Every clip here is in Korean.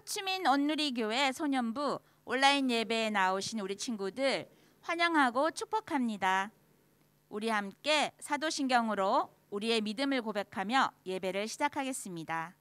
호치민 온누리교회 소년부 온라인 예배에 나오신 우리 친구들 환영하고 축복합니다. 우리 함께 사도신경으로 우리의 믿음을 고백하며 예배를 시작하겠습니다.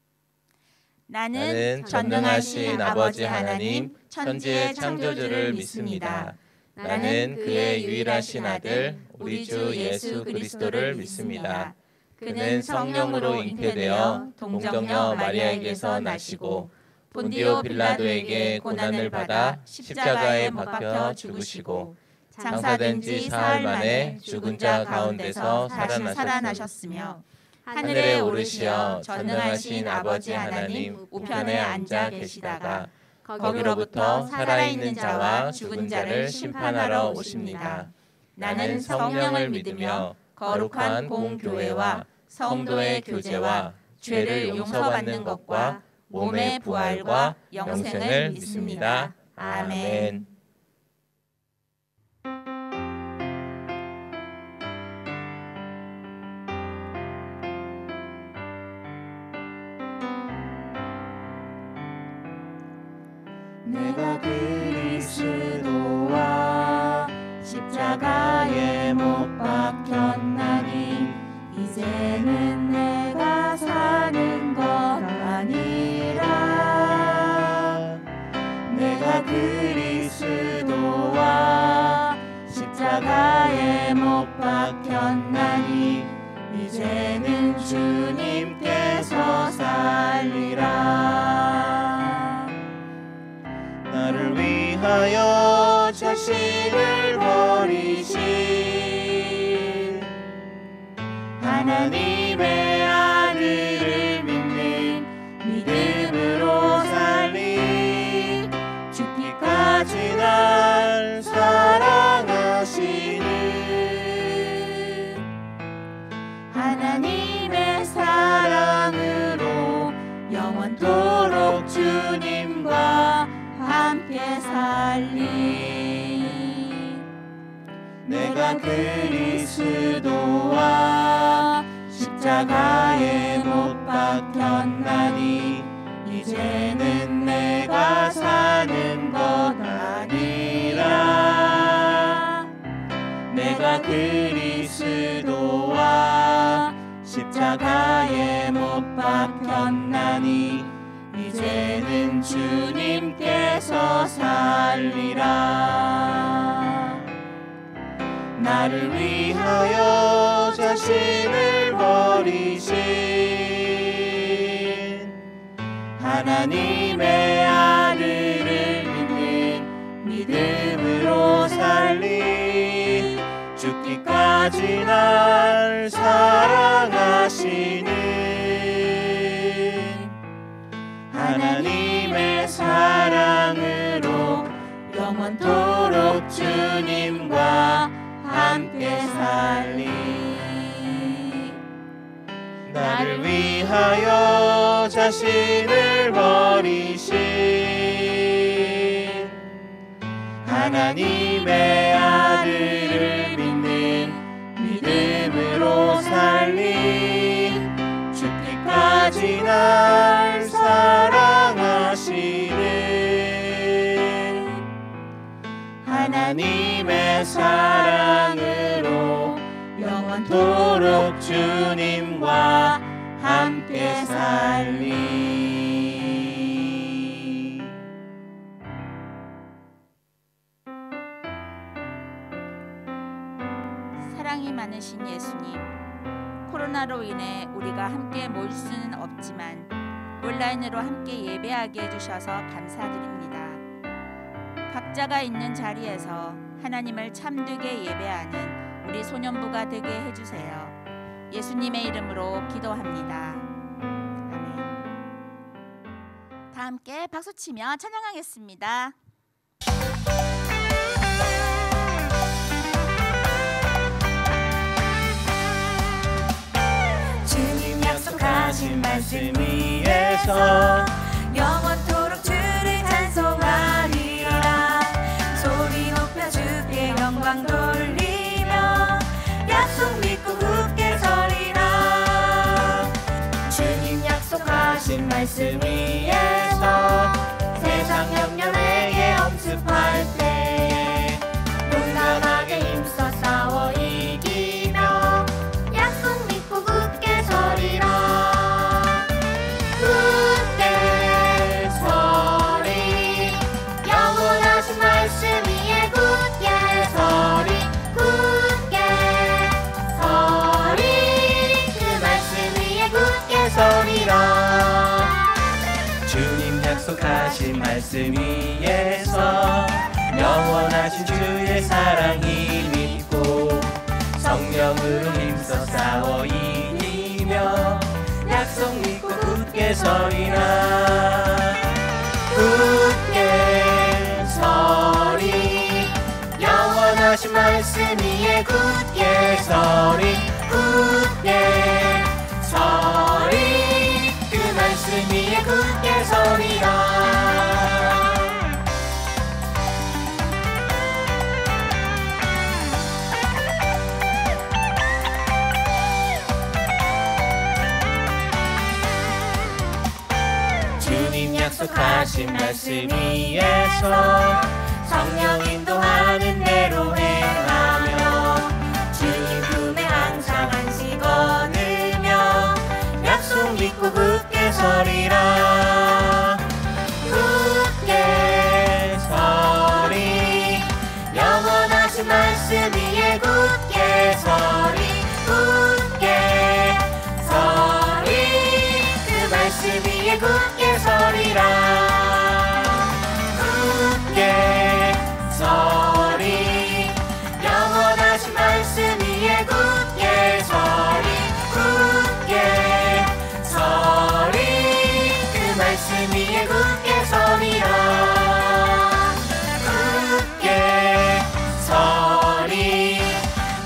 나는 전능하신 아버지 하나님 천지의 창조주를 믿습니다. 나는 그의 유일하신 아들 우리 주 예수 그리스도를 믿습니다. 그는 성령으로 잉태되어 동정녀 마리아에게서 나시고 본디오 빌라도에게 고난을 받아 십자가에 못 박혀 죽으시고 장사된 지 사흘 만에 죽은 자 가운데서 살아나셨으며 하늘에 오르시어 전능하신 아버지 하나님 우편에 앉아 계시다가 거기로부터 살아있는 자와 죽은 자를 심판하러 오십니다. 나는 성령을 믿으며 거룩한 공교회와 성도의 교제와 죄를 용서받는 것과 몸의 부활과 영생을 믿습니다. 아멘. 내가 그리스도와 십자가에 못 박혔나니 이제는 내가 사는 것 아니라 내가 그리스도와 십자가에 못 박혔나니 이제는 주님께서 살리라. 나를 위하여 자신을 버리신 하나님의 아들을 믿는 믿음으로 살리 죽기까지 날 사랑하시는 하나님의 사랑으로 영원토록 주님과 함께 살리. 내가 그리스도와 십자가에 못 박혔나니 이제는 내가 사는 것 아니라 내가 그리스도와 십자가에 못 박혔나니 이제는 주님께서 살리라. 나를 위하여 자신을 버리신 하나님의 아들을 믿는 믿음으로 살리 죽기까지 날 사랑하시는 하나님의 사랑으로 영원토록 주님과 함께 살리. 나를 위하여 자신을 버리신 하나님의 아들을 믿는 믿음으로 살리 죽기까지 날 사랑하시는 하나님의 사랑으로 영원토록 주님과 함께 살리. 사랑이 많으신 예수님, 코로나로 인해 우리가 함께 모일 수는 없지만 온라인으로 함께 예배하게 해주셔서 감사드립니다. 각자가 있는 자리에서 하나님을 참되게 예배하는 우리 소년부가 되게 해주세요. 예수님의 이름으로 기도합니다. 아멘. 다 함께 박수치며 찬양하겠습니다. 주님 약속하신 말씀 위에서 영원토록 주를 찬송하리라. 소리 높여 주께 영광 돌리며 약속 믿고 굳게 서리라. 주님 약속하신 말씀 위에서 약속하신 말씀 위에서 영원하신 주의 사랑 힘입고 성령으로 힘써 싸워 이기며 약속 믿고 굳게 서리라. 굳게 서리 영원하신 말씀 위에 굳게 서리. 굳게 서리 그 말씀 위에 굳게 서리라. 주님 약속하신 말씀 위에서 성령 인도하는 대로 행하며 주님 품에 항상 안식 얻으며 약속 믿고 굳게 서리라. 굳게 서리 영원하신 말씀 위에 굳게 서리. 굳게 서리 그 말씀 위에 굳게 서리라. 굳게 서리 영원하신 말씀 위에 굳게 서리. 굳게 서리 그 말씀 위에 굳게 서리라. 굳게 서리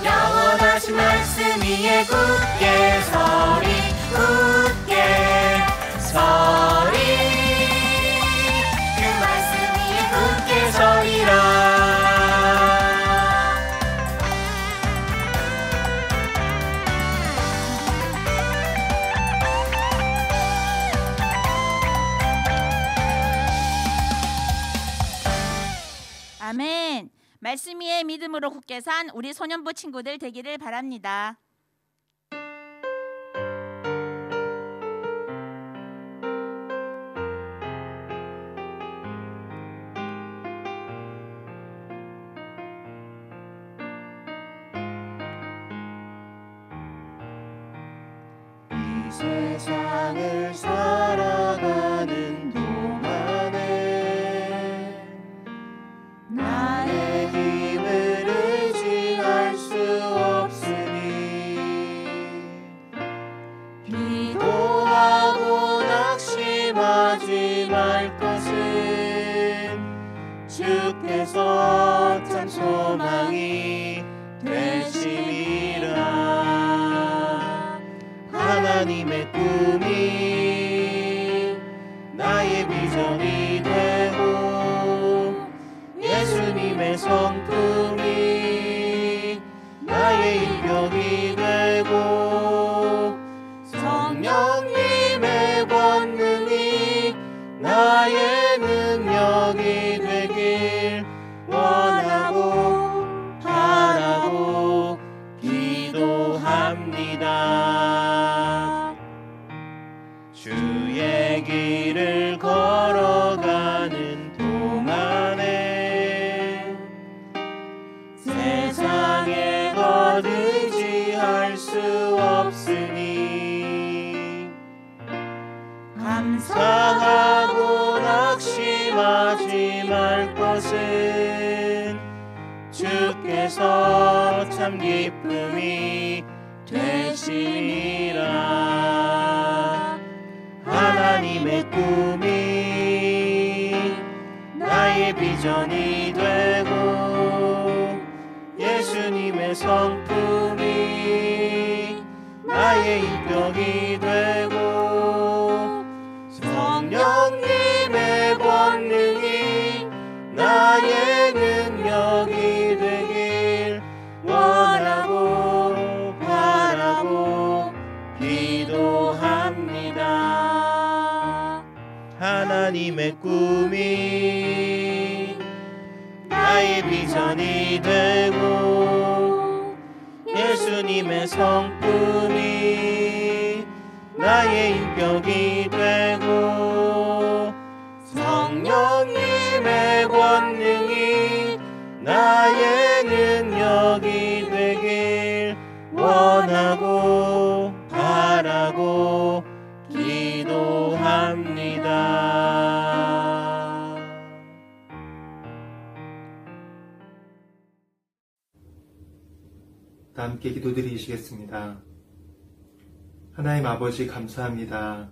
영원하신 말씀 위에 굳게 서리. 굳게 서리 그 말씀 위에 굳게 서리라. 아멘. 말씀 위에 믿음으로 굳게 산 우리 소년부 친구들 되기를 바랍니다. 이 세상을 살아가는 동안에 나의 힘을 의지할 수 없으니 기도하고 낙심하지 말 것은 주께서 참 소망이 되심이라. 하나님의 꿈이 나의 비전이 되고 예수님의 성품이 나의 인격이 되고 성령님의 권능이 나의 능력이 되길 원하고 바라고 기도합니다. 주의 길을 걸어가는 동안에 세상에 더 의지할 수 없으니 감사하고 낙심하지 말 것은 주께서 참 기쁨이 되심이라. 하나님의 꿈이 나의 비전이 되고 예수님의 성품이 나의 인격이 되고 성령님의 권능이 나의 능력이 되길 원하고 바라고 기도합니다. 하나님의 꿈이 나의 비전이 되고 예수님의 성품이 나의 인격이 되고 성령님의 권능이 나의 능력이 되길 원하고 바라고 기도합니다. 함께 기도드리시겠습니다. 하나님 아버지 감사합니다.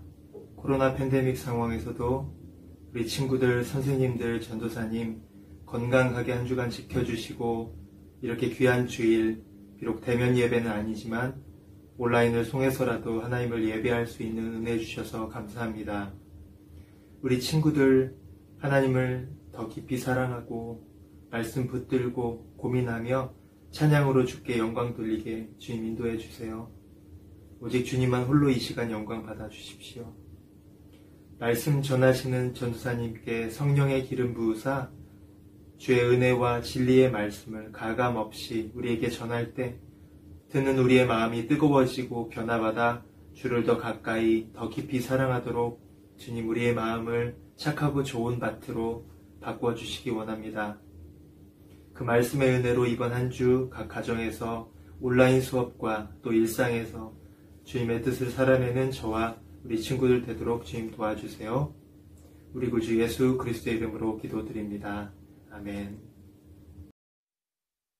코로나 팬데믹 상황에서도 우리 친구들, 선생님들, 전도사님 건강하게 한 주간 지켜주시고 이렇게 귀한 주일, 비록 대면 예배는 아니지만 온라인을 통해서라도 하나님을 예배할 수 있는 은혜 주셔서 감사합니다. 우리 친구들 하나님을 더 깊이 사랑하고 말씀 붙들고 고민하며 찬양으로 주께 영광 돌리게 주님 인도해 주세요. 오직 주님만 홀로 이 시간 영광 받아 주십시오. 말씀 전하시는 전도사님께 성령의 기름 부으사 주의 은혜와 진리의 말씀을 가감없이 우리에게 전할 때 듣는 우리의 마음이 뜨거워지고 변화받아 주를 더 가까이 더 깊이 사랑하도록 주님 우리의 마음을 착하고 좋은 밭으로 바꿔주시기 원합니다. 그 말씀의 은혜로 이번 한 주 각 가정에서 온라인 수업과 또 일상에서 주님의 뜻을 살아내는 저와 우리 친구들 되도록 주님 도와주세요. 우리 구주 예수 그리스도의 이름으로 기도드립니다. 아멘.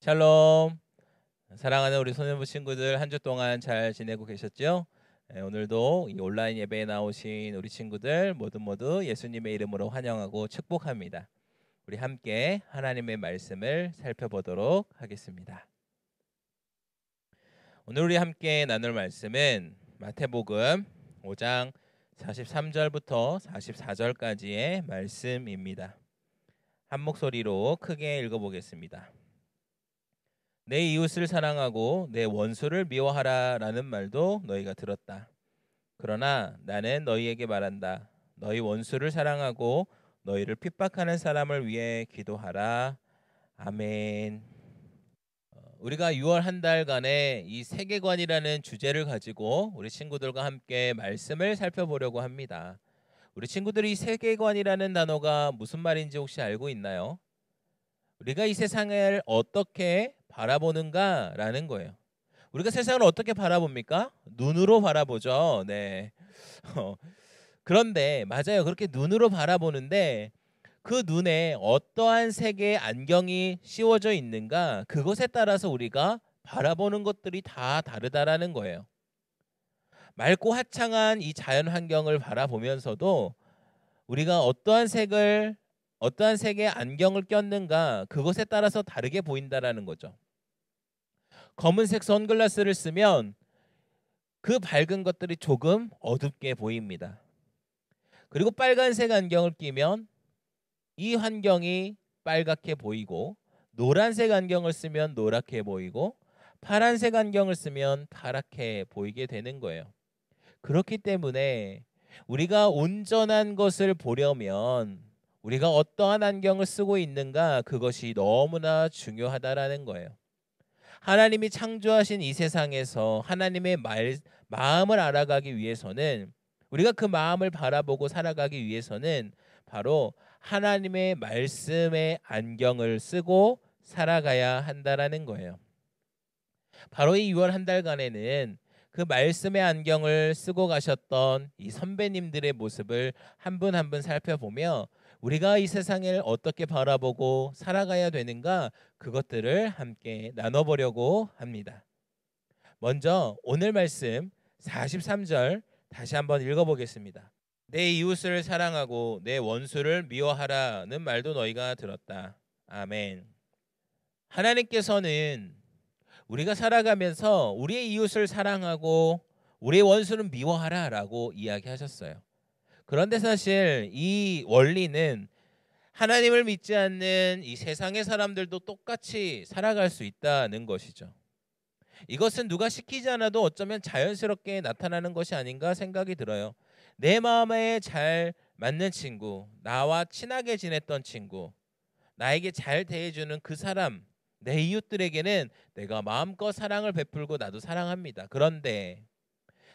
샬롬. 사랑하는 우리 소년부 친구들 한 주 동안 잘 지내고 계셨죠? 오늘도 이 온라인 예배에 나오신 우리 친구들 모두 예수님의 이름으로 환영하고 축복합니다. 우리 함께 하나님의 말씀을 살펴보도록 하겠습니다. 오늘 우리 함께 나눌 말씀은 마태복음 5장 43절부터 44절까지의 말씀입니다. 한 목소리로 크게 읽어보겠습니다. 내 이웃을 사랑하고 내 원수를 미워하라 라는 말도 너희가 들었다. 그러나 나는 너희에게 말한다. 너희 원수를 사랑하고 너희를 핍박하는 사람을 위해 기도하라. 아멘. 우리가 6월 한 달간의 이 세계관이라는 주제를 가지고 우리 친구들과 함께 말씀을 살펴보려고 합니다. 우리 친구들이 이 세계관이라는 단어가 무슨 말인지 혹시 알고 있나요? 우리가 이 세상을 어떻게 바라보는가라는 거예요. 우리가 세상을 어떻게 바라봅니까? 눈으로 바라보죠. 네. 그런데 맞아요. 그렇게 눈으로 바라보는데 그 눈에 어떠한 색의 안경이 씌워져 있는가 그것에 따라서 우리가 바라보는 것들이 다 다르다라는 거예요. 맑고 화창한 이 자연 환경을 바라보면서도 우리가 어떠한 색의 안경을 꼈는가 그것에 따라서 다르게 보인다라는 거죠. 검은색 선글라스를 쓰면 그 밝은 것들이 조금 어둡게 보입니다. 그리고 빨간색 안경을 끼면 이 환경이 빨갛게 보이고 노란색 안경을 쓰면 노랗게 보이고 파란색 안경을 쓰면 파랗게 보이게 되는 거예요. 그렇기 때문에 우리가 온전한 것을 보려면 우리가 어떠한 안경을 쓰고 있는가 그것이 너무나 중요하다라는 거예요. 하나님이 창조하신 이 세상에서 하나님의 마음을 알아가기 위해서는 우리가 그 마음을 바라보고 살아가기 위해서는 바로 하나님의 말씀의 안경을 쓰고 살아가야 한다라는 거예요. 바로 이 6월 한 달간에는 그 말씀의 안경을 쓰고 가셨던 이 선배님들의 모습을 한 분 한 분 살펴보며 우리가 이 세상을 어떻게 바라보고 살아가야 되는가 그것들을 함께 나눠보려고 합니다. 먼저 오늘 말씀 43절 다시 한번 읽어보겠습니다. 내 이웃을 사랑하고 내 원수를 미워하라는 말도 너희가 들었다. 아멘. 하나님께서는 우리가 살아가면서 우리의 이웃을 사랑하고 우리의 원수는 미워하라 라고 이야기하셨어요. 그런데 사실 이 원리는 하나님을 믿지 않는 이 세상의 사람들도 똑같이 살아갈 수 있다는 것이죠. 이것은 누가 시키지 않아도 어쩌면 자연스럽게 나타나는 것이 아닌가 생각이 들어요. 내 마음에 잘 맞는 친구, 나와 친하게 지냈던 친구, 나에게 잘 대해주는 그 사람, 내 이웃들에게는 내가 마음껏 사랑을 베풀고 나도 사랑합니다. 그런데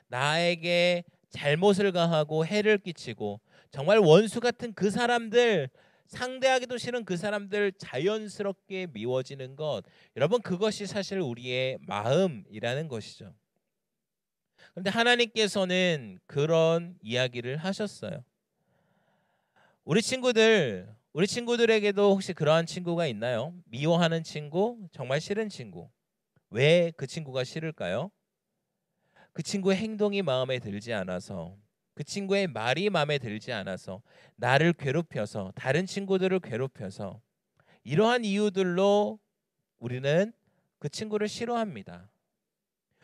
나에게 잘못을 가하고 해를 끼치고 정말 원수 같은 그 사람들, 상대하기도 싫은 그 사람들 자연스럽게 미워지는 것, 여러분 그것이 사실 우리의 마음이라는 것이죠. 그런데 하나님께서는 그런 이야기를 하셨어요. 우리 친구들에게도 혹시 그러한 친구가 있나요? 미워하는 친구, 정말 싫은 친구. 왜 그 친구가 싫을까요? 그 친구의 행동이 마음에 들지 않아서, 그 친구의 말이 마음에 들지 않아서, 나를 괴롭혀서, 다른 친구들을 괴롭혀서, 이러한 이유들로 우리는 그 친구를 싫어합니다.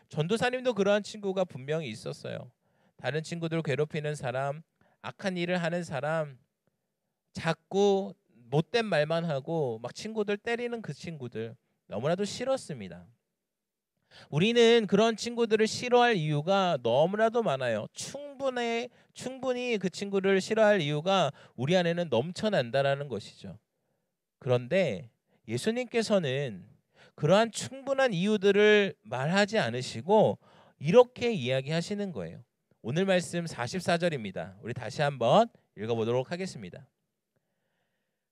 전도사님도 그러한 친구가 분명히 있었어요. 다른 친구들을 괴롭히는 사람, 악한 일을 하는 사람, 자꾸 못된 말만 하고 막 친구들 때리는 그 친구들 너무나도 싫었습니다. 우리는 그런 친구들을 싫어할 이유가 너무나도 많아요. 충분히 그 친구를 싫어할 이유가 우리 안에는 넘쳐난다라는 것이죠. 그런데 예수님께서는 그러한 충분한 이유들을 말하지 않으시고 이렇게 이야기하시는 거예요. 오늘 말씀 44절입니다. 우리 다시 한번 읽어보도록 하겠습니다.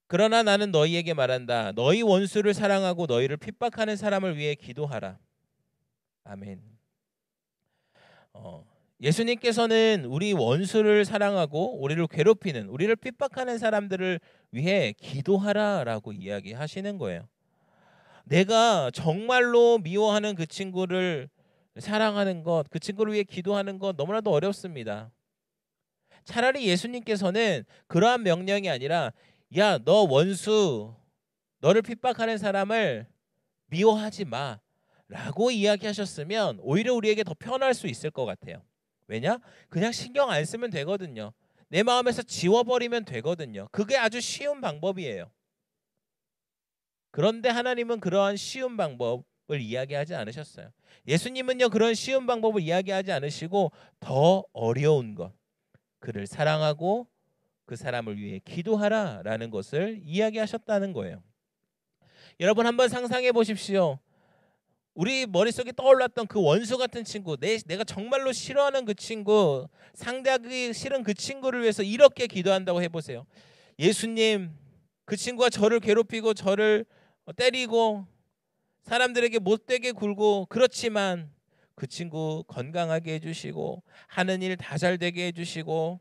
그러나 나는 너희에게 말한다. 너희 원수를 사랑하고 너희를 핍박하는 사람을 위해 기도하라. 아멘. 예수님께서는 우리 원수를 사랑하고 우리를 괴롭히는, 우리를 핍박하는 사람들을 위해 기도하라라고 이야기하시는 거예요. 내가 정말로 미워하는 그 친구를 사랑하는 것, 그 친구를 위해 기도하는 것 너무나도 어렵습니다. 차라리 예수님께서는 그러한 명령이 아니라 야, 너 원수, 너를 핍박하는 사람을 미워하지 마 라고 이야기하셨으면 오히려 우리에게 더 편할 수 있을 것 같아요. 왜냐? 그냥 신경 안 쓰면 되거든요. 내 마음에서 지워버리면 되거든요. 그게 아주 쉬운 방법이에요. 그런데 하나님은 그러한 쉬운 방법을 이야기하지 않으셨어요. 예수님은요, 그런 쉬운 방법을 이야기하지 않으시고 더 어려운 것, 그를 사랑하고 그 사람을 위해 기도하라라는 것을 이야기하셨다는 거예요. 여러분 한번 상상해 보십시오. 우리 머릿속에 떠올랐던 그 원수 같은 친구, 내가 정말로 싫어하는 그 친구, 상대하기 싫은 그 친구를 위해서 이렇게 기도한다고 해보세요. 예수님, 그 친구가 저를 괴롭히고 저를 때리고 사람들에게 못되게 굴고, 그렇지만 그 친구 건강하게 해주시고 하는 일 다 잘 되게 해주시고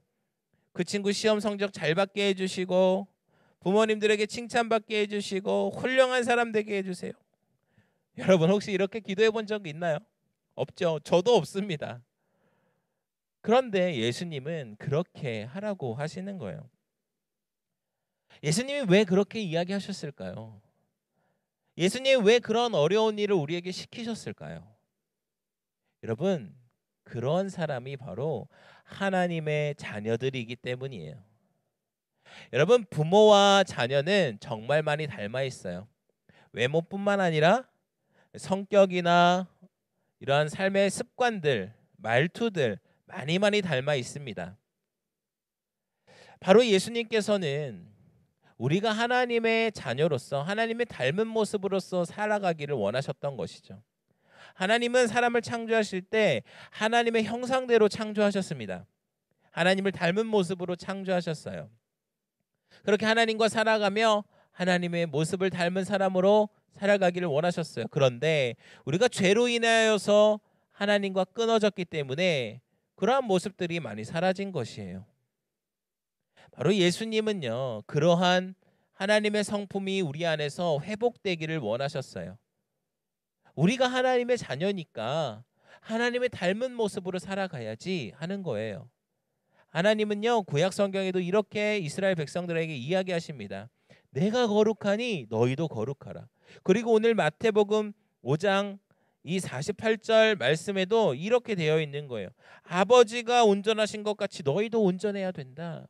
그 친구 시험 성적 잘 받게 해주시고 부모님들에게 칭찬받게 해주시고 훌륭한 사람 되게 해주세요. 여러분 혹시 이렇게 기도해 본 적 있나요? 없죠. 저도 없습니다. 그런데 예수님은 그렇게 하라고 하시는 거예요. 예수님이 왜 그렇게 이야기하셨을까요? 예수님이 왜 그런 어려운 일을 우리에게 시키셨을까요? 여러분, 그런 사람이 바로 하나님의 자녀들이기 때문이에요. 여러분, 부모와 자녀는 정말 많이 닮아 있어요. 외모뿐만 아니라 성격이나 이러한 삶의 습관들, 말투들 많이 닮아 있습니다. 바로 예수님께서는 우리가 하나님의 자녀로서 하나님의 닮은 모습으로서 살아가기를 원하셨던 것이죠. 하나님은 사람을 창조하실 때 하나님의 형상대로 창조하셨습니다. 하나님을 닮은 모습으로 창조하셨어요. 그렇게 하나님과 살아가며 하나님의 모습을 닮은 사람으로 살아가기를 원하셨어요. 그런데 우리가 죄로 인하여서 하나님과 끊어졌기 때문에 그러한 모습들이 많이 사라진 것이에요. 바로 예수님은요, 그러한 하나님의 성품이 우리 안에서 회복되기를 원하셨어요. 우리가 하나님의 자녀니까 하나님의 닮은 모습으로 살아가야지 하는 거예요. 하나님은요, 구약 성경에도 이렇게 이스라엘 백성들에게 이야기하십니다. 내가 거룩하니 너희도 거룩하라. 그리고 오늘 마태복음 5장 이 48절 말씀에도 이렇게 되어 있는 거예요. 아버지가 온전하신 것 같이 너희도 온전해야 된다.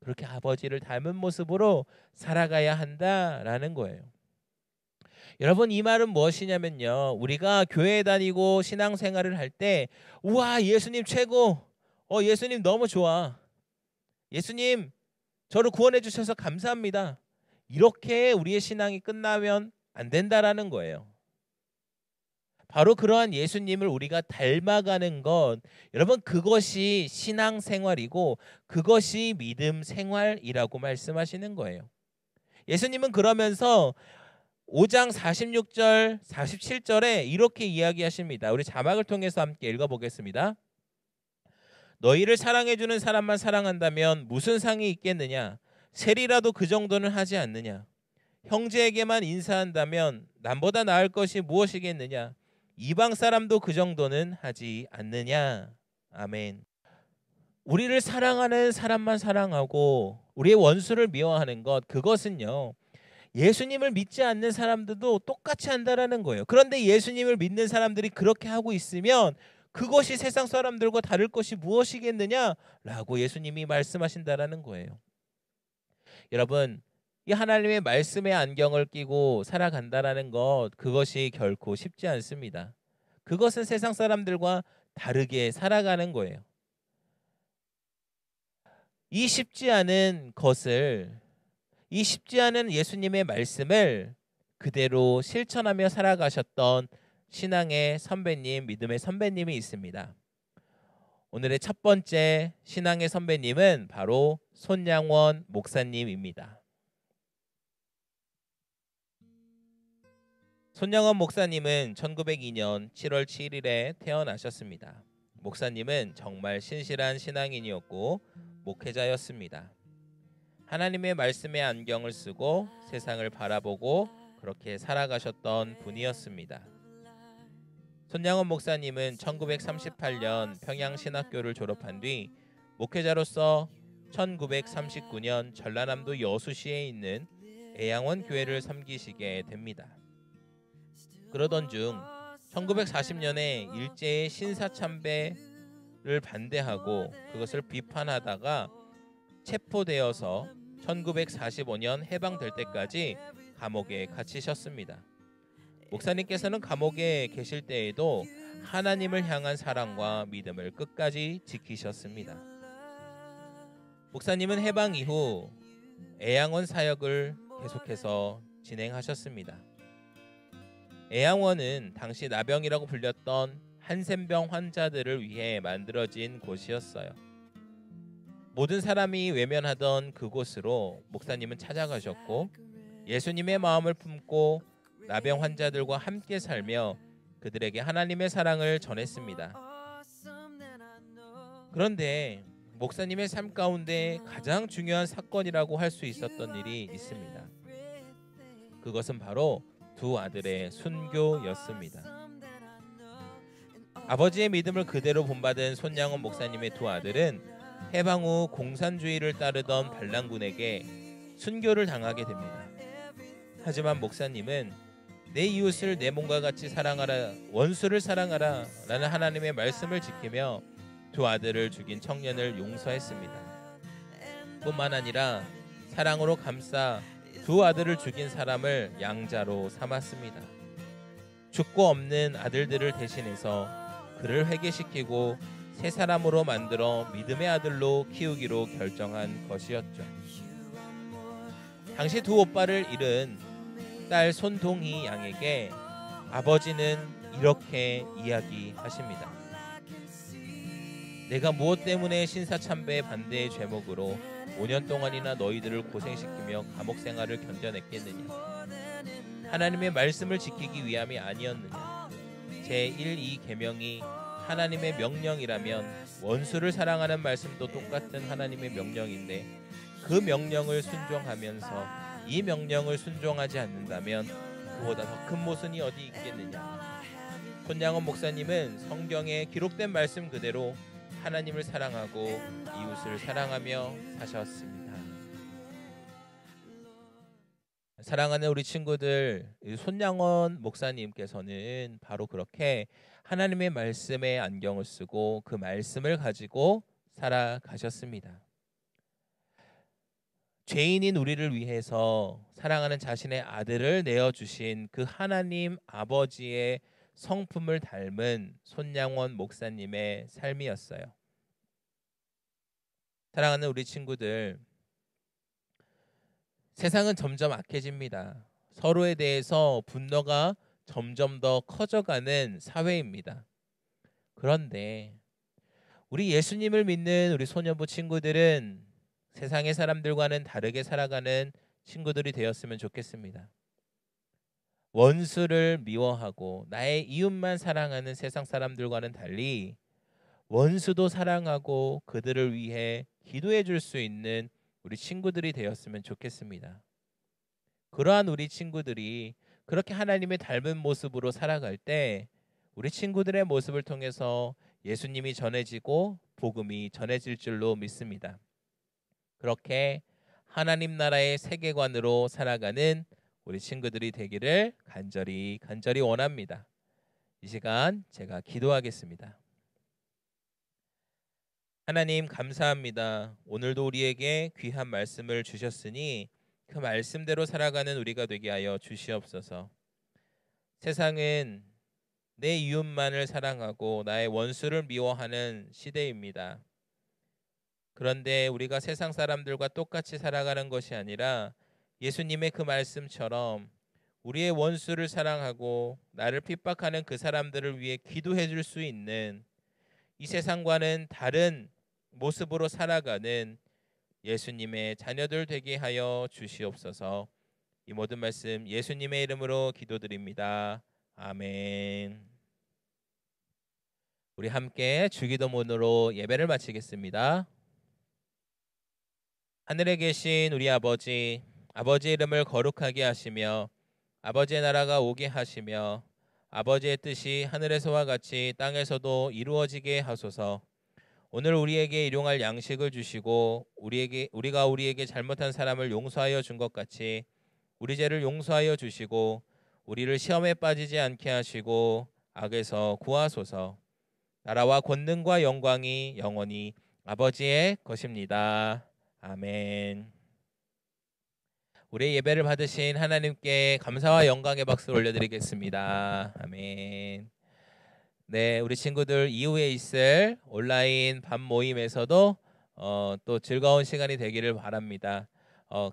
그렇게 아버지를 닮은 모습으로 살아가야 한다라는 거예요. 여러분, 이 말은 무엇이냐면요, 우리가 교회에 다니고 신앙생활을 할 때 우와, 예수님 최고, 예수님 너무 좋아, 예수님 저를 구원해 주셔서 감사합니다, 이렇게 우리의 신앙이 끝나면 안 된다라는 거예요. 바로 그러한 예수님을 우리가 닮아가는 것, 여러분, 그것이 신앙생활이고 그것이 믿음 생활이라고 말씀하시는 거예요. 예수님은 그러면서 5장 46절 47절에 이렇게 이야기하십니다. 우리 자막을 통해서 함께 읽어보겠습니다. 너희를 사랑해주는 사람만 사랑한다면 무슨 상이 있겠느냐? 세리라도 그 정도는 하지 않느냐? 형제에게만 인사한다면 남보다 나을 것이 무엇이겠느냐? 이방 사람도 그 정도는 하지 않느냐. 아멘. 우리를 사랑하는 사람만 사랑하고 우리의 원수를 미워하는 것, 그것은요, 예수님을 믿지 않는 사람들도 똑같이 한다라는 거예요. 그런데 예수님을 믿는 사람들이 그렇게 하고 있으면 그것이 세상 사람들과 다를 것이 무엇이겠느냐라고 예수님이 말씀하신다라는 거예요. 여러분, 이 하나님의 말씀의 안경을 끼고 살아간다라는 것, 그것이 결코 쉽지 않습니다. 그것은 세상 사람들과 다르게 살아가는 거예요. 이 쉽지 않은 것을, 이 쉽지 않은 예수님의 말씀을 그대로 실천하며 살아가셨던 신앙의 선배님, 믿음의 선배님이 있습니다. 오늘의 첫 번째 신앙의 선배님은 바로 손양원 목사님입니다. 손양원 목사님은 1902년 7월 7일에 태어나셨습니다. 목사님은 정말 신실한 신앙인이었고 목회자였습니다. 하나님의 말씀의 안경을 쓰고 세상을 바라보고 그렇게 살아가셨던 분이었습니다. 손양원 목사님은 1938년 평양신학교를 졸업한 뒤 목회자로서 1939년 전라남도 여수시에 있는 애양원 교회를 섬기시게 됩니다. 그러던 중 1940년에 일제의 신사참배를 반대하고 그것을 비판하다가 체포되어서 1945년 해방될 때까지 감옥에 갇히셨습니다. 목사님께서는 감옥에 계실 때에도 하나님을 향한 사랑과 믿음을 끝까지 지키셨습니다. 목사님은 해방 이후 애양원 사역을 계속해서 진행하셨습니다. 애양원은 당시 나병이라고 불렸던 한센병 환자들을 위해 만들어진 곳이었어요. 모든 사람이 외면하던 그곳으로 목사님은 찾아가셨고 예수님의 마음을 품고 나병 환자들과 함께 살며 그들에게 하나님의 사랑을 전했습니다. 그런데 목사님의 삶 가운데 가장 중요한 사건이라고 할 수 있었던 일이 있습니다. 그것은 바로 두 아들의 순교였습니다. 아버지의 믿음을 그대로 본받은 손양원 목사님의 두 아들은 해방 후 공산주의를 따르던 반란군에게 순교를 당하게 됩니다. 하지만 목사님은 내 이웃을 내 몸과 같이 사랑하라, 원수를 사랑하라 라는 하나님의 말씀을 지키며 두 아들을 죽인 청년을 용서했습니다. 뿐만 아니라 사랑으로 감싸 두 아들을 죽인 사람을 양자로 삼았습니다. 죽고 없는 아들들을 대신해서 그를 회개시키고 새 사람으로 만들어 믿음의 아들로 키우기로 결정한 것이었죠. 당시 두 오빠를 잃은 딸 손동희 양에게 아버지는 이렇게 이야기하십니다. 내가 무엇 때문에 신사참배의 반대의 죄목으로 5년 동안이나 너희들을 고생시키며 감옥 생활을 견뎌냈겠느냐. 하나님의 말씀을 지키기 위함이 아니었느냐. 제1, 2 계명이 하나님의 명령이라면 원수를 사랑하는 말씀도 똑같은 하나님의 명령인데 그 명령을 순종하면서 이 명령을 순종하지 않는다면 그보다 더 큰 모순이 어디 있겠느냐. 손양원 목사님은 성경에 기록된 말씀 그대로 하나님을 사랑하고 이웃을 사랑하며 사셨습니다. 사랑하는 우리 친구들, 손양원 목사님께서는 바로 그렇게 하나님의 말씀에 안경을 쓰고 그 말씀을 가지고 살아가셨습니다. 죄인인 우리를 위해서 사랑하는 자신의 아들을 내어주신 그 하나님 아버지의 성품을 닮은 손양원 목사님의 삶이었어요. 사랑하는 우리 친구들, 세상은 점점 악해집니다. 서로에 대해서 분노가 점점 더 커져가는 사회입니다. 그런데 우리 예수님을 믿는 우리 소년부 친구들은 세상의 사람들과는 다르게 살아가는 친구들이 되었으면 좋겠습니다. 원수를 미워하고 나의 이웃만 사랑하는 세상 사람들과는 달리 원수도 사랑하고 그들을 위해 기도해 줄 수 있는 우리 친구들이 되었으면 좋겠습니다. 그러한 우리 친구들이 그렇게 하나님의 닮은 모습으로 살아갈 때 우리 친구들의 모습을 통해서 예수님이 전해지고 복음이 전해질 줄로 믿습니다. 그렇게 하나님 나라의 세계관으로 살아가는 우리 친구들이 되기를 간절히 원합니다. 이 시간 제가 기도하겠습니다. 하나님 감사합니다. 오늘도 우리에게 귀한 말씀을 주셨으니 그 말씀대로 살아가는 우리가 되게 하여 주시옵소서. 세상은 내 이웃만을 사랑하고 나의 원수를 미워하는 시대입니다. 그런데 우리가 세상 사람들과 똑같이 살아가는 것이 아니라 예수님의 그 말씀처럼 우리의 원수를 사랑하고 나를 핍박하는 그 사람들을 위해 기도해 줄 수 있는, 이 세상과는 다른 모습으로 살아가는 예수님의 자녀들 되게 하여 주시옵소서. 이 모든 말씀 예수님의 이름으로 기도드립니다. 아멘. 우리 함께 주기도문으로 예배를 마치겠습니다. 하늘에 계신 우리 아버지, 아버지의 이름을 거룩하게 하시며 아버지의 나라가 오게 하시며 아버지의 뜻이 하늘에서와 같이 땅에서도 이루어지게 하소서. 오늘 우리에게 일용할 양식을 주시고 우리가 우리에게 잘못한 사람을 용서하여 준 것 같이 우리 죄를 용서하여 주시고 우리를 시험에 빠지지 않게 하시고 악에서 구하소서. 나라와 권능과 영광이 영원히 아버지의 것입니다. 아멘. 우리의 예배를 받으신 하나님께 감사와 영광의 박수를 올려드리겠습니다. 아멘. 네, 우리 친구들 이후에 있을 온라인 밤 모임에서도 또 즐거운 시간이 되기를 바랍니다.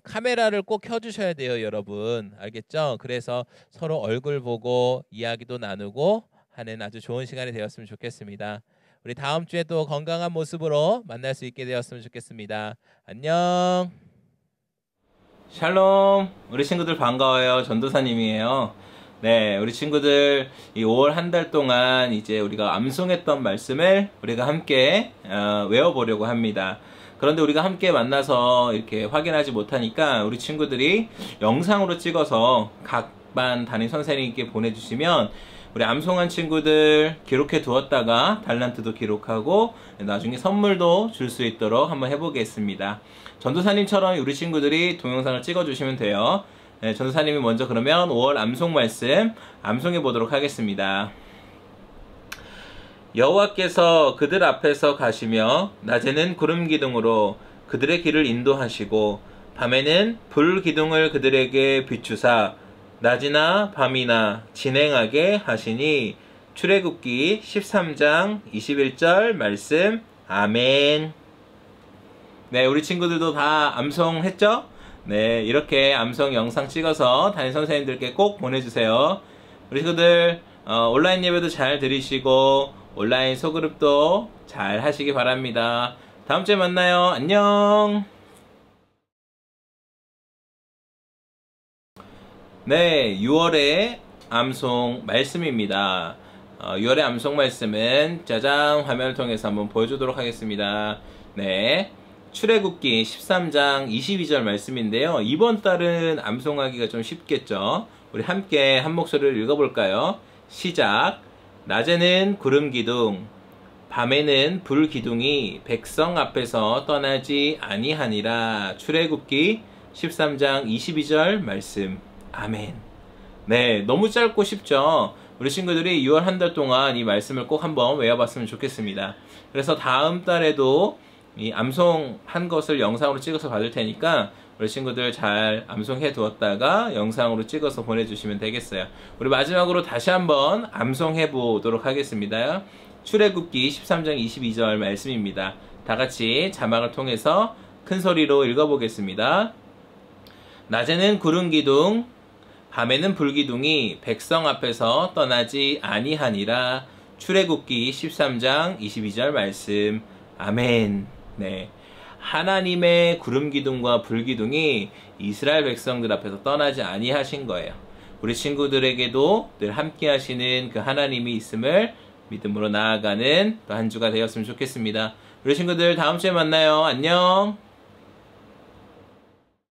카메라를 꼭 켜주셔야 돼요, 여러분. 알겠죠? 그래서 서로 얼굴 보고 이야기도 나누고 하는 아주 좋은 시간이 되었으면 좋겠습니다. 우리 다음 주에 또 건강한 모습으로 만날 수 있게 되었으면 좋겠습니다. 안녕. 샬롬. 우리 친구들 반가워요. 전도사님이에요. 네, 우리 친구들 이 5월 한 달 동안 이제 우리가 암송했던 말씀을 우리가 함께 외워보려고 합니다. 그런데 우리가 함께 만나서 이렇게 확인하지 못하니까 우리 친구들이 영상으로 찍어서 각 반 담임 선생님께 보내주시면 우리 암송한 친구들 기록해 두었다가 달란트도 기록하고 나중에 선물도 줄 수 있도록 한번 해보겠습니다. 전도사님처럼 우리 친구들이 동영상을 찍어주시면 돼요. 네, 전도사님이 먼저 그러면 5월 암송 말씀 암송해 보도록 하겠습니다. 여호와께서 그들 앞에서 가시며 낮에는 구름 기둥으로 그들의 길을 인도하시고 밤에는 불 기둥을 그들에게 비추사 낮이나 밤이나 진행하게 하시니. 출애굽기 13장 21절 말씀. 아멘. 네, 우리 친구들도 다 암송했죠? 네, 이렇게 암송 영상 찍어서 담임 선생님들께 꼭 보내주세요. 우리 친구들 온라인 예배도 잘 들으시고 온라인 소그룹도 잘 하시기 바랍니다. 다음 주에 만나요. 안녕. 네, 6월의 암송 말씀입니다. 6월의 암송 말씀은 짜잔 화면을 통해서 한번 보여주도록 하겠습니다. 네, 출애굽기 13장 22절 말씀인데요. 이번 달은 암송하기가 좀 쉽겠죠. 우리 함께 한 목소리를 읽어볼까요? 시작. 낮에는 구름 기둥, 밤에는 불 기둥이 백성 앞에서 떠나지 아니하니라. 출애굽기 13장 22절 말씀. 아멘. 네, 너무 짧고 쉽죠? 우리 친구들이 6월 한 달 동안 이 말씀을 꼭 한번 외워봤으면 좋겠습니다. 그래서 다음 달에도 이 암송한 것을 영상으로 찍어서 받을 테니까 우리 친구들 잘 암송해 두었다가 영상으로 찍어서 보내주시면 되겠어요. 우리 마지막으로 다시 한번 암송해 보도록 하겠습니다. 출애굽기 13장 22절 말씀입니다. 다 같이 자막을 통해서 큰 소리로 읽어보겠습니다. 낮에는 구름 기둥, 밤에는 불 기둥이 백성 앞에서 떠나지 아니하니라. 출애굽기 13장 22절 말씀. 아멘. 네, 하나님의 구름 기둥과 불 기둥이 이스라엘 백성들 앞에서 떠나지 아니하신 거예요. 우리 친구들에게도 늘 함께 하시는 그 하나님이 있음을 믿음으로 나아가는 또 한 주가 되었으면 좋겠습니다. 우리 친구들 다음 주에 만나요. 안녕.